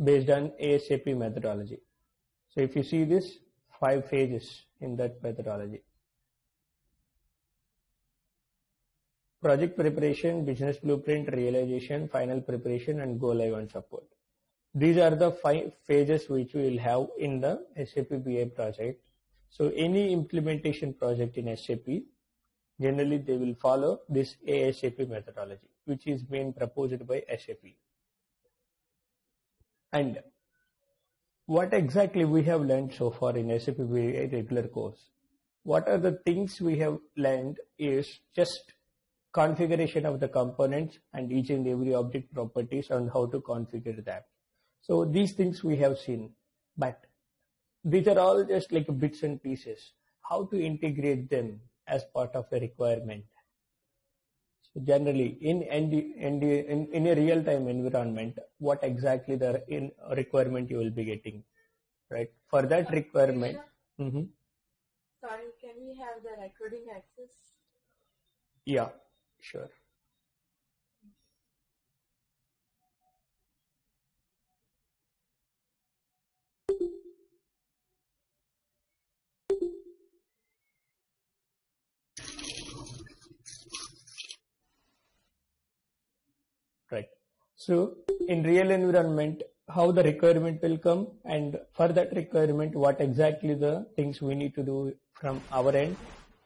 based on ASAP methodology. So if you see this, 5 phases in that methodology. Project preparation, business blueprint, realization, final preparation, and go live and support. These are the 5 phases which we will have in the SAP BI project. So any implementation project in SAP, generally they will follow this ASAP methodology, which is being proposed by SAP. And what exactly we have learned so far in SAP BI regular course? What are the things we have learned is just configuration of the components and each and every object properties and how to configure that. So these things we have seen, but these are all just like bits and pieces. How to integrate them as part of a requirement? So generally, in a real-time environment, what exactly the requirement you will be getting, right? For that requirement. Sorry, can we have the recording access? Yeah, sure. Right. So in real environment, how the requirement will come, and for that requirement, what exactly the things we need to do from our end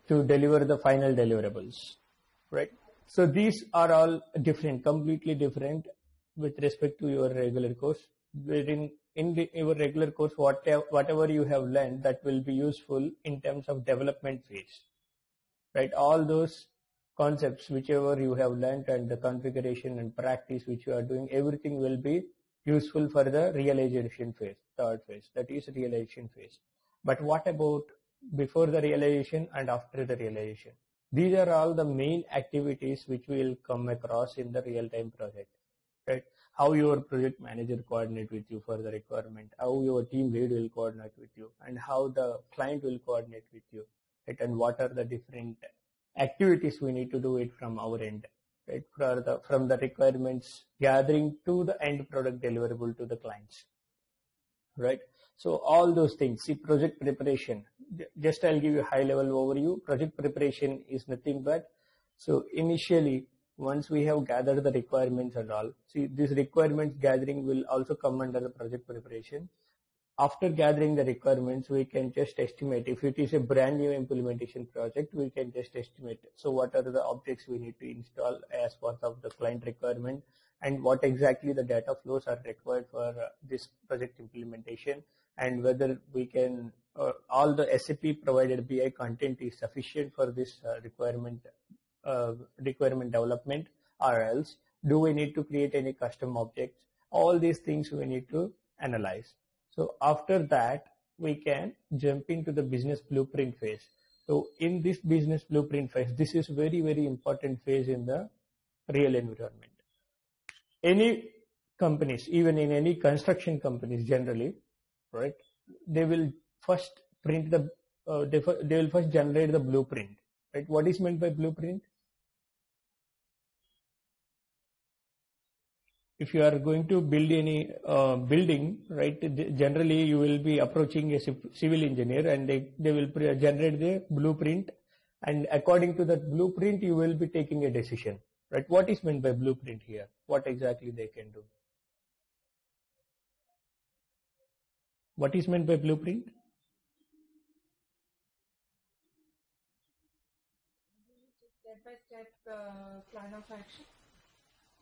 to deliver the final deliverables, right? So these are all different, completely different with respect to your regular course. Wherein your regular course, whatever you have learned, that will be useful in terms of development phase, right? All those concepts, whichever you have learned, and the configuration and practice which you are doing, everything will be useful for the realization phase, third phase, that is realization phase. But what about before the realization and after the realization? These are all the main activities which will come across in the real-time project, right? How your project manager coordinate with you for the requirement, how your team lead will coordinate with you, and how the client will coordinate with you, right? And what are the different activities we need to do it from our end, right? From the requirements gathering to the end product deliverable to the clients, right? So all those things. See, project preparation, just I'll give you a high level overview. Project preparation is nothing but, so initially once we have gathered the requirements and all, see, this requirements gathering will also come under the project preparation. After gathering the requirements, we can just estimate. If it is a brand new implementation project, we can just estimate. So what are the objects we need to install as part of the client requirement, and what exactly the data flows are required for this project implementation, and whether we can, all the SAP provided BI content is sufficient for this requirement development, or else do we need to create any custom objects? All these things we need to analyze. So after that, we can jump into the business blueprint phase. So in this business blueprint phase, this is very, very important phase in the real environment. Any companies, even in any construction companies generally, right, they will first print the, they will first generate the blueprint, right? What is meant by blueprint? If you are going to build any building, right, generally you will be approaching a civil engineer, and they will generate the blueprint, and according to that blueprint you will be taking a decision, right? What is meant by blueprint here? What exactly they can do? What is meant by blueprint? Step-by-step plan of action.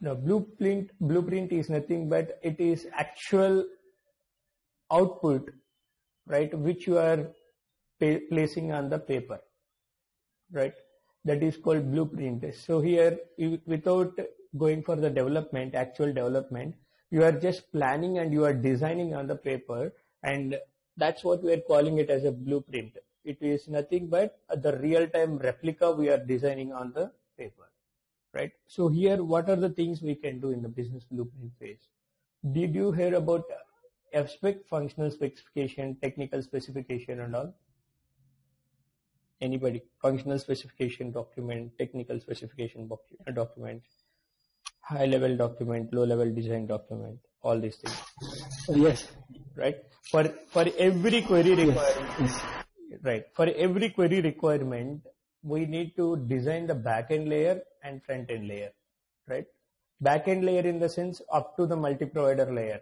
No, blueprint is nothing but it is actual output, right, which you are placing on the paper, right? That is called blueprint. So here, without going for the development, actual development, you are just planning and you are designing on the paper, and that's what we are calling it as a blueprint. It is nothing but the real-time replica we are designing on the paper. Right. So here, what are the things we can do in the business blueprint phase? Did you hear about FSpec, functional specification, technical specification, and all? Anybody? Functional specification document, technical specification document, high level document, low level design document. all these things, Yes. right? For every query requirement, Yes. right? For every query requirement, we need to design the backend layer and front end layer, right? Backend layer in the sense up to the multi-provider layer,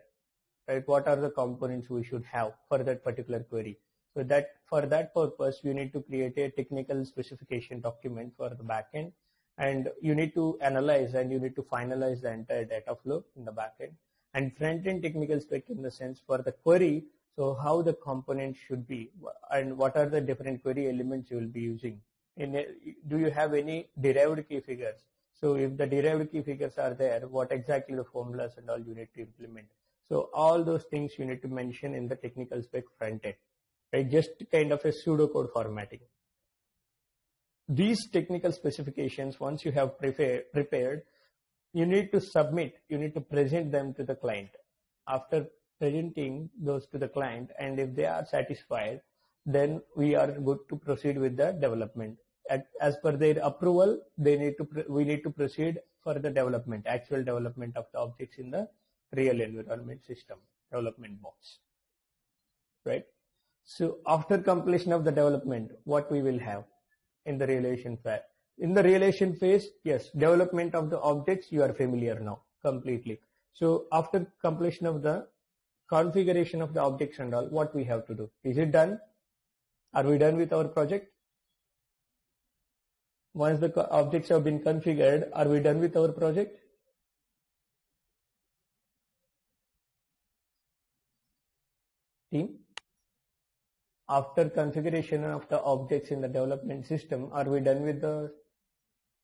right? What are the components we should have for that particular query? So that for that purpose, you need to create a technical specification document for the backend, and you need to analyze and you need to finalize the entire data flow in the backend. And front-end technical spec in the sense for the query, so how the components should be and what are the different query elements you will be using. Do you have any derived key figures? So if the derived key figures are there, what exactly the formulas and all you need to implement. So all those things you need to mention in the technical spec front end, right? Just kind of a pseudocode formatting. These technical specifications, once you have prepared, you need to submit, you need to present them to the client. After presenting those to the client, and if they are satisfied, then we are good to proceed with the development. As per their approval, we need to proceed for the development, actual development of the objects in the real environment system development box, right? So after completion of the development, what we will have in the realization phase? In the realization phase, yes, development of the objects you are familiar now completely. So after completion of the configuration of the objects and all, what we have to do? Is it done? Are we done with our project? Once the objects have been configured, are we done with our project? Team? After configuration of the objects in the development system, are we done with the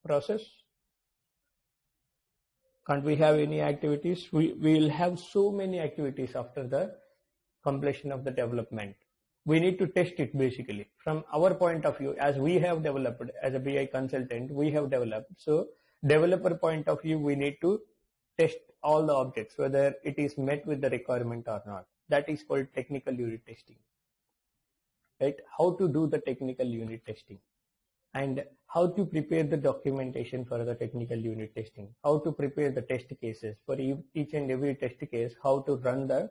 process? Can't we have any activities? We will have so many activities after the completion of the development. We need to test it basically. From our point of view, as we have developed, as a BI consultant, we have developed. So developer point of view, we need to test all the objects, whether it is met with the requirement or not. That is called technical unit testing. Right? How to do the technical unit testing, and how to prepare the documentation for the technical unit testing, how to prepare the test cases for each and every test case, how to run the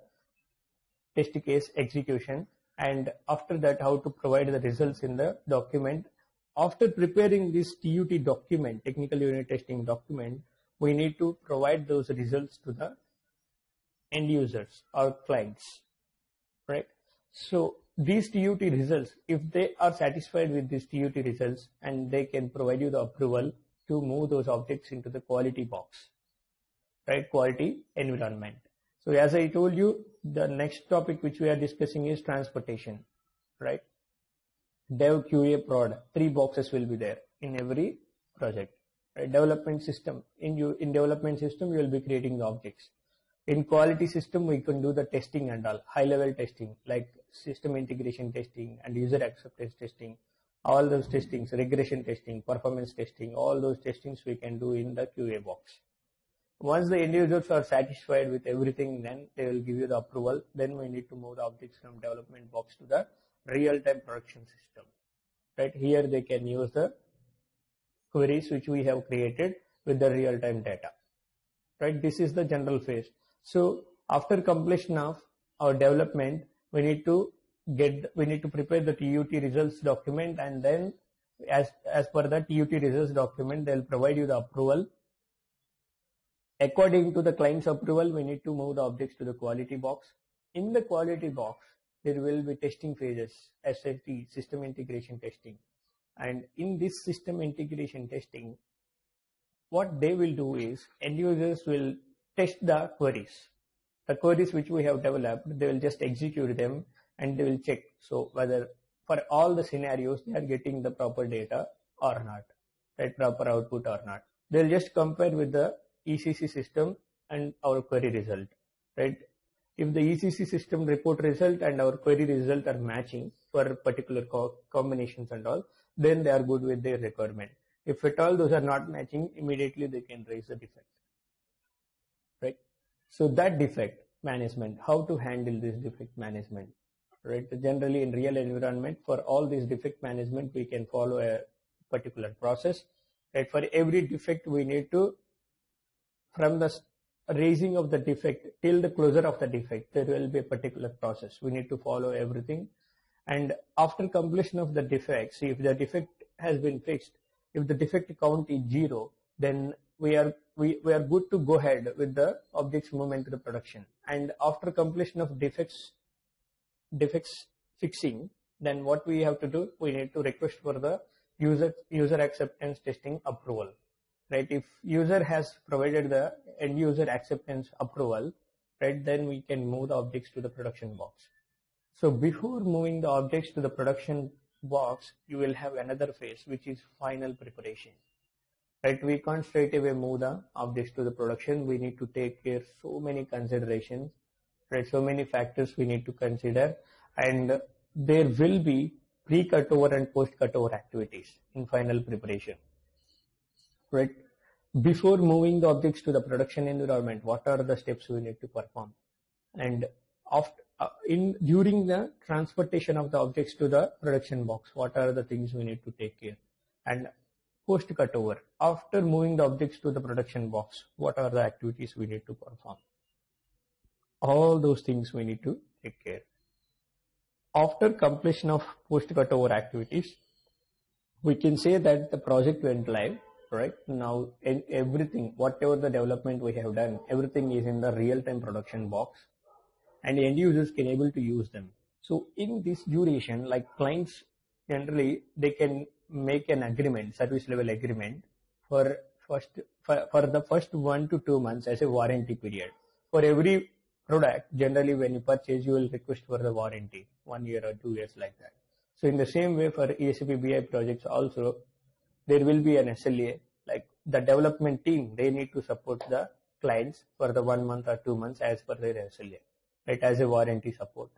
test case execution, and after that how to provide the results in the document. After preparing this TUT document, technical unit testing document, we need to provide those results to the end users or clients, right? So these TUT results, if they are satisfied with these TUT results, and they can provide you the approval to move those objects into the quality box, right? Quality environment. So as I told you, the next topic which we are discussing is transportation, right? Dev, QA, prod, 3 boxes will be there in every project, right? Development system, in development system you will be creating the objects. In quality system, we can do the testing and all, high level testing like system integration testing and user acceptance testing, all those testings, regression testing, performance testing, all those testings we can do in the QA box. Once the end users are satisfied with everything, then they will give you the approval. Then we need to move the objects from development box to the real-time production system, right? Here they can use the queries which we have created with the real-time data, right? This is the general phase. So after completion of our development, we need to prepare the TUT results document, and then as per the TUT results document, they'll provide you the approval. According to the client's approval, we need to move the objects to the quality box. In the quality box, there will be testing phases, SIT, system integration testing. And in this system integration testing, what they will do is end users will test the queries. The queries which we have developed, they will just execute them and they will check. So whether for all the scenarios they are getting the proper data or not, right? Proper output or not. They'll just compare with the ECC system and our query result, right? If the ECC system report result and our query result are matching for particular combinations and all, then they are good with their requirement. If at all those are not matching, immediately they can raise the defect, right? So that defect management, how to handle this defect management, right? Generally in real environment, for all this defect management, we can follow a particular process, right? For every defect, we need to, from the raising of the defect till the closure of the defect, there will be a particular process. We need to follow everything. And after completion of the defects, if the defect has been fixed, if the defect count is 0, then we are good to go ahead with the objects movement to the production. And after completion of defects fixing, then what we have to do, we need to request for the user acceptance testing approval, right? If user has provided the end user acceptance approval, right, then we can move the objects to the production box. So before moving the objects to the production box, you will have another phase, which is final preparation, right? We can't straight away move the objects to the production. We need to take care so many considerations, right? So many factors we need to consider, and there will be pre-cutover and post-cutover activities in final preparation, right? Before moving the objects to the production environment, what are the steps we need to perform? And after, during the transportation of the objects to the production box, what are the things we need to take care? And post cutover, after moving the objects to the production box, what are the activities we need to perform? All those things we need to take care. After completion of post cutover activities, we can say that the project went live, right? Now everything, whatever the development we have done, everything is in the real-time production box, and end users can able to use them. So in this duration, like clients generally, they can make an agreement, service level agreement for the first 1 to 2 months as a warranty period. For every product, generally when you purchase, you will request for the warranty, 1 year or 2 years like that. So in the same way for SAP BI projects also, there will be an SLA, like the development team, they need to support the clients for the 1 month or 2 months as per their SLA, right, as a warranty support.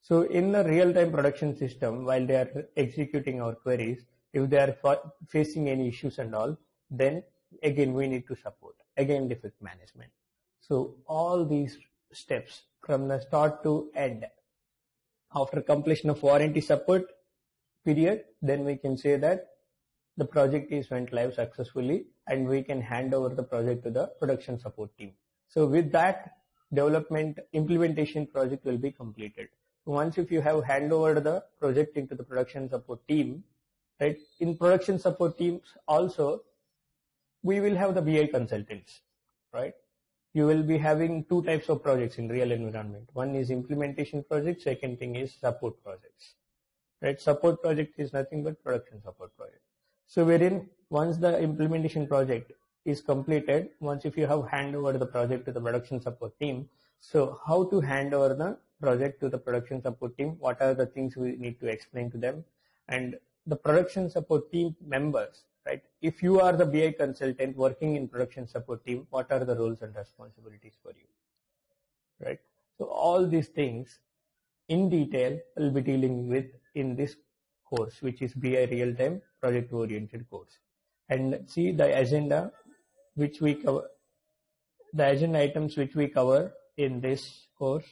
So in the real-time production system, while they are executing our queries, if they are facing any issues and all, then again we need to support, again defect management. So all these steps from the start to end, after completion of warranty support period, then we can say that the project is went live successfully and we can hand over the project to the production support team. So with that, development implementation project will be completed. Once if you have hand over the project into the production support team, right, in production support teams also, we will have the BI consultants, right? You will be having 2 types of projects in real environment. One is implementation project, second thing is support projects, right? Support project is nothing but production support project. So wherein once the implementation project is completed, once if you have hand over the project to the production support team, so how to hand over the project to the production support team, what are the things we need to explain to them, and the production support team members, right? If you are the BI consultant working in production support team, what are the roles and responsibilities for you, right? So all these things in detail we'll be dealing with in this course, which is BI real-time project oriented course. And see the agenda which we cover, the agenda items which we cover in this course.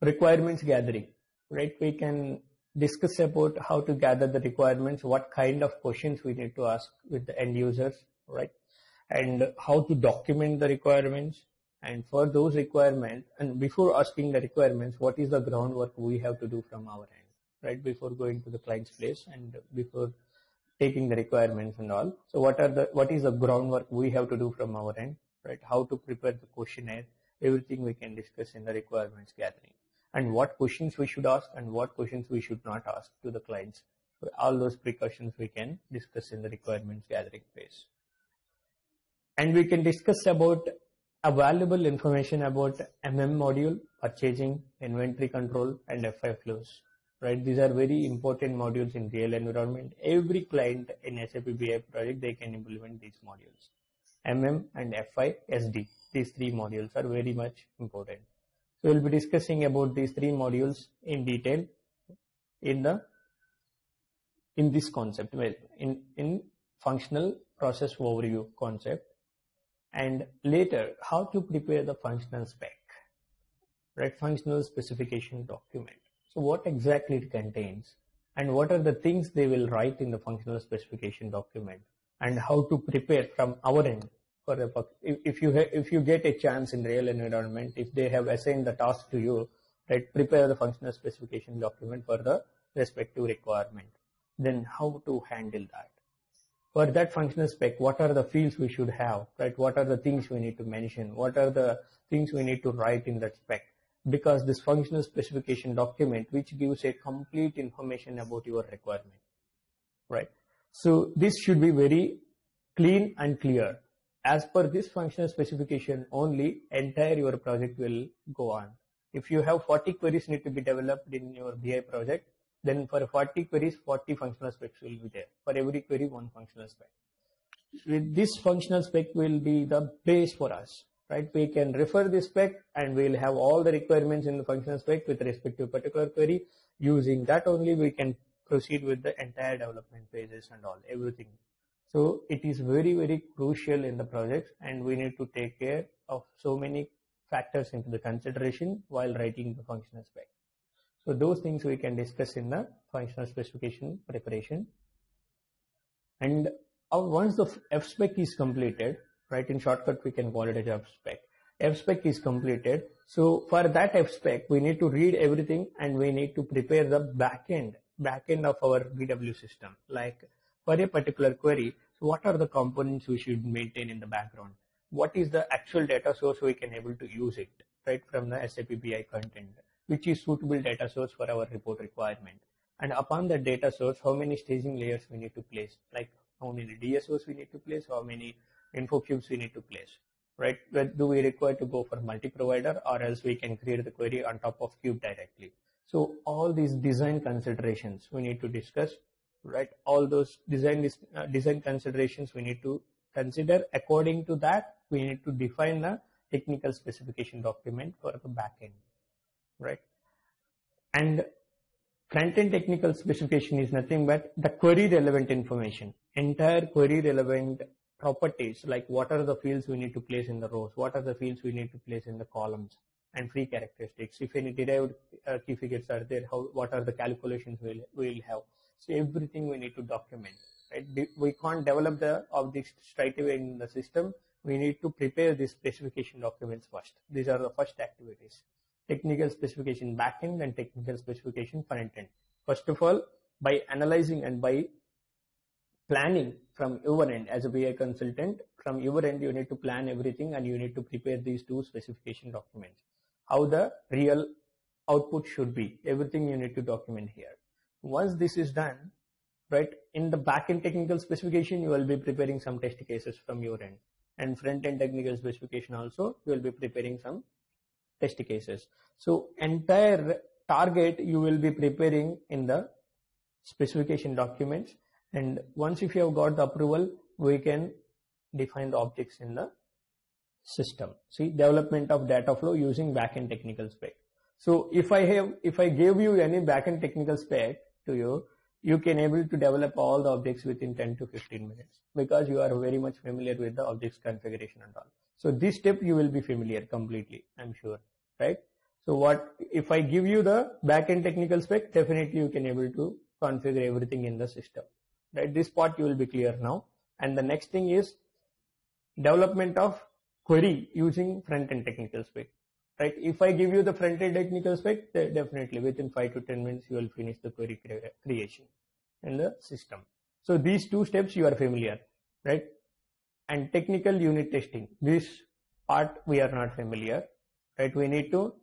Requirements gathering, right? We can discuss about how to gather the requirements, what kind of questions we need to ask with the end users, right? And how to document the requirements. And for those requirements, and before asking the requirements, what is the groundwork we have to do from our end, right? Before going to the client's place and before taking the requirements and all. So what is the groundwork we have to do from our end, right? How to prepare the questionnaire, everything we can discuss in the requirements gathering. And what questions we should ask and what questions we should not ask to the clients. So all those precautions we can discuss in the requirements gathering phase. And we can discuss about valuable information about module, purchasing, inventory control, and FI flows, right? These are very important modules in real environment. Every client in SAP BI project, they can implement these modules. and FI, SD, these 3 modules are very much important. So we'll be discussing about these 3 modules in detail in this concept, in functional process overview concept. And later, how to prepare the functional spec, right? Functional specification document. So what exactly it contains, and what are the things they will write in the functional specification document, and how to prepare from our end for the if you get a chance in real environment, if they have assigned the task to you, right, prepare the functional specification document for the respective requirement, then how to handle that. For that functional spec, what are the fields we should have, right? What are the things we need to mention? What are the things we need to write in that spec? Because this functional specification document, which gives a complete information about your requirement, right? So this should be very clean and clear. As per this functional specification only, entire your project will go on. If you have 40 queries need to be developed in your BI project, then for 40 queries, 40 functional specs will be there. For every query, one functional spec. With this functional spec will be the base for us, right? We can refer this spec and we'll have all the requirements in the functional spec with respect to a particular query. Using that only, we can proceed with the entire development phases and all, everything. So it is very, very crucial in the project, and we need to take care of so many factors into the consideration while writing the functional spec. So those things we can discuss in the functional specification preparation. And once the F spec is completed, right, in shortcut we can call it as F spec. F spec is completed. So for that F spec, we need to read everything and we need to prepare the backend of our BW system. Like for a particular query, so what are the components we should maintain in the background? What is the actual data source we can able to use it, right, from the SAP BI content, which is suitable data source for our report requirement. And upon the data source, how many staging layers we need to place, like how many DSOs we need to place, how many info cubes we need to place, right? Do we require to go for multi-provider, or else we can create the query on top of cube directly? So all these design considerations we need to discuss, right? All those design considerations we need to consider. According to that, we need to define the technical specification document for the backend, right? And front-end technical specification is nothing but the query relevant information, entire query relevant properties, like what are the fields we need to place in the rows, what are the fields we need to place in the columns, and free characteristics. If any derived key figures are there, what are the calculations we'll have. So everything we need to document, right? We can't develop the objects straight away in the system. We need to prepare these specification documents first. These are the first activities. Technical specification backend and technical specification front end. First of all, by analyzing and by planning from your end as a BI consultant, from your end you need to plan everything and you need to prepare these two specification documents. How the real output should be, everything you need to document here. Once this is done, right, in the backend technical specification you will be preparing some test cases from your end, and front end technical specification also you will be preparing some test cases. So entire target you will be preparing in the specification documents, and once if you have got the approval, we can define the objects in the system. See, development of data flow using backend technical spec. So if I gave you any backend technical spec to you, you can able to develop all the objects within 10 to 15 minutes because you are very much familiar with the objects configuration and all. So this step you will be familiar completely, I'm sure, right? So what if I give you the backend technical spec, definitely you can able to configure everything in the system, right? This part you will be clear now. And the next thing is development of query using front-end technical spec, right? If I give you the front-end technical spec, definitely within 5 to 10 minutes you will finish the query creation in the system. So these two steps you are familiar, right? And technical unit testing, this part we are not familiar, right? We need to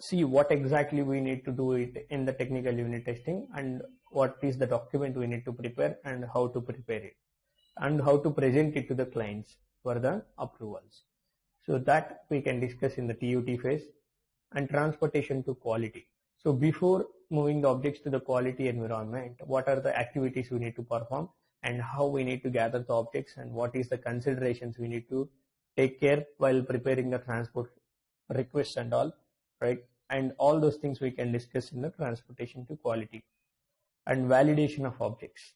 see what exactly we need to do it in the technical unit testing, and what is the document we need to prepare and how to prepare it and how to present it to the clients for the approvals. So that we can discuss in the TUT phase. And transportation to quality. So before moving the objects to the quality environment, what are the activities we need to perform and how we need to gather the objects and what is the considerations we need to take care while preparing the transport requests and all, right? And all those things we can discuss in the transportation to quality. And validation of objects.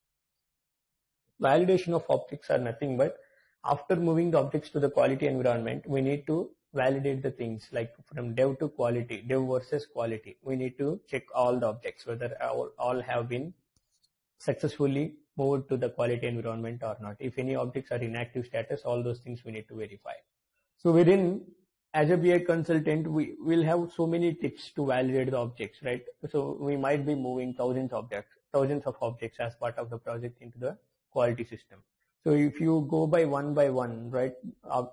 Validation of objects are nothing but after moving the objects to the quality environment, we need to validate the things like from dev to quality, dev versus quality. We need to check all the objects, whether all have been successfully moved to the quality environment or not. If any objects are inactive status, all those things we need to verify. So within as a BI consultant, we will have so many tips to validate the objects, right? So we might be moving thousands of objects as part of the project into the quality system. So if you go by one, right,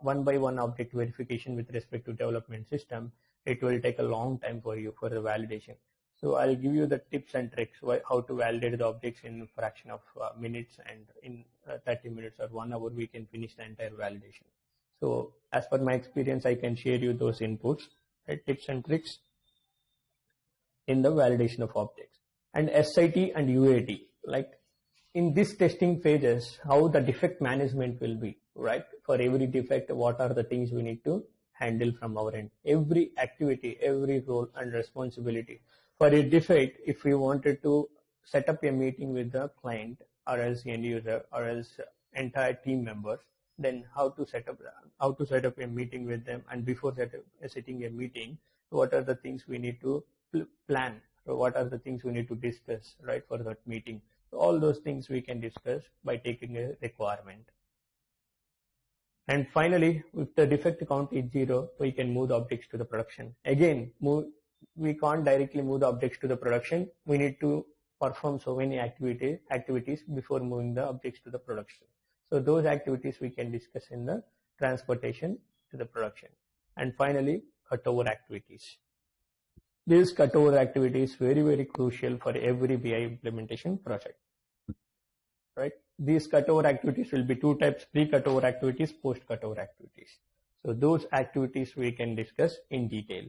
one by one object verification with respect to development system, it will take a long time for you for the validation. So I'll give you the tips and tricks how to validate the objects in a fraction of minutes, and in 30 minutes or 1 hour we can finish the entire validation. So as per my experience, I can share you those inputs, right, tips and tricks in the validation of objects. And SIT and UAT, like in this testing phases, how the defect management will be, right? For every defect, what are the things we need to handle from our end? Every activity, every role and responsibility. For a defect, if we wanted to set up a meeting with the client or else end user or else entire team members, then how to set up a meeting with them, and before setting a meeting, what are the things we need to plan, or what are the things we need to discuss, right, for that meeting. So all those things we can discuss by taking a requirement. And finally, if the defect count is 0, we can move the objects to the production. Again, we can't directly move the objects to the production. We need to perform so many activities before moving the objects to the production. So those activities we can discuss in the transportation to the production. And finally, cutover activities. These cutover activities very, very crucial for every BI implementation project, right? These cutover activities will be 2 types: pre-cutover activities, post-cutover activities. So those activities we can discuss in detail.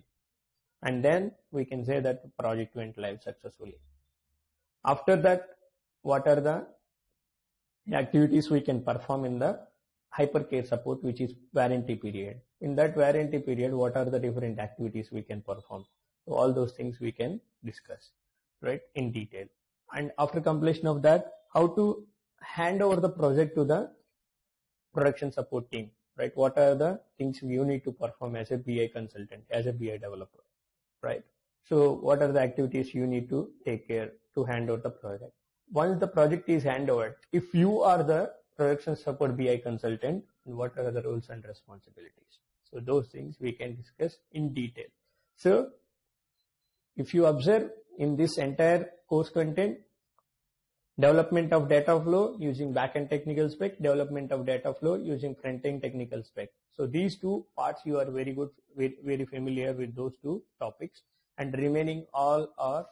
And then we can say that the project went live successfully. After that, what are the activities we can perform in the hypercare support, which is warranty period? In that warranty period, what are the different activities we can perform? So all those things we can discuss, right, in detail. And after completion of that, how to hand over the project to the production support team, right? What are the things you need to perform as a BI consultant, as a BI developer, right? So what are the activities you need to take care to hand over the project? Once the project is handed over, if you are the production support BI consultant, what are the roles and responsibilities? So those things we can discuss in detail. So if you observe in this entire course content, development of data flow using backend technical spec, development of data flow using front-end technical spec. So these 2 parts you are very good, very familiar with those 2 topics, and remaining all are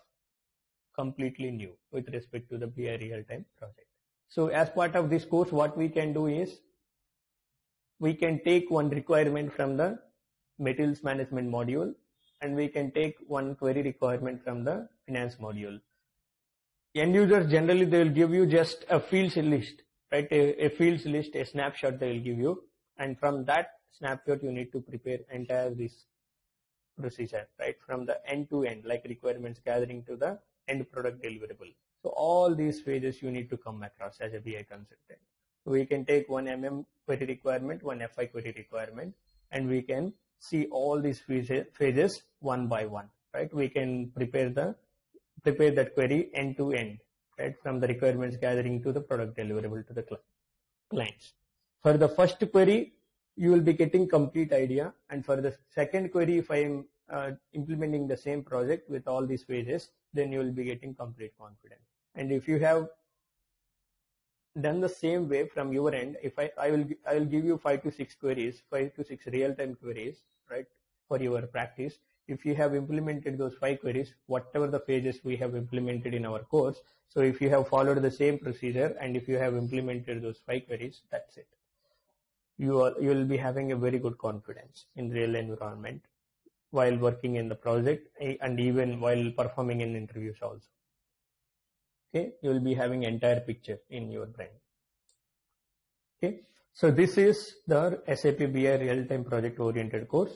completely new with respect to the BI real-time project. So as part of this course, what we can do is we can take one requirement from the materials management module, and we can take one query requirement from the finance module. End users, generally they will give you just a fields list, right? A fields list, a snapshot they will give you, and from that snapshot you need to prepare entire this procedure, right, from the end to end, like requirements gathering to the end product deliverable. So all these phases you need to come across as a BI consultant. So we can take one query requirement, one FI query requirement, and we can see all these phases one by one, right? We can prepare that query end to end, right, from the requirements gathering to the product deliverable to the clients. For the first query, you will be getting complete idea, and for the second query, if I am implementing the same project with all these phases, then you will be getting complete confidence. And if you have done the same way from your end, if I will give you 5 to 6 queries, 5 to 6 real-time queries, right, for your practice. If you have implemented those 5 queries, whatever the phases we have implemented in our course, so if you have followed the same procedure and if you have implemented those 5 queries, that's it. You will be having a very good confidence in real environment while working in the project and even while performing in interviews also. Okay, you will be having entire picture in your brain. Okay, so this is the SAP BI real-time project oriented course.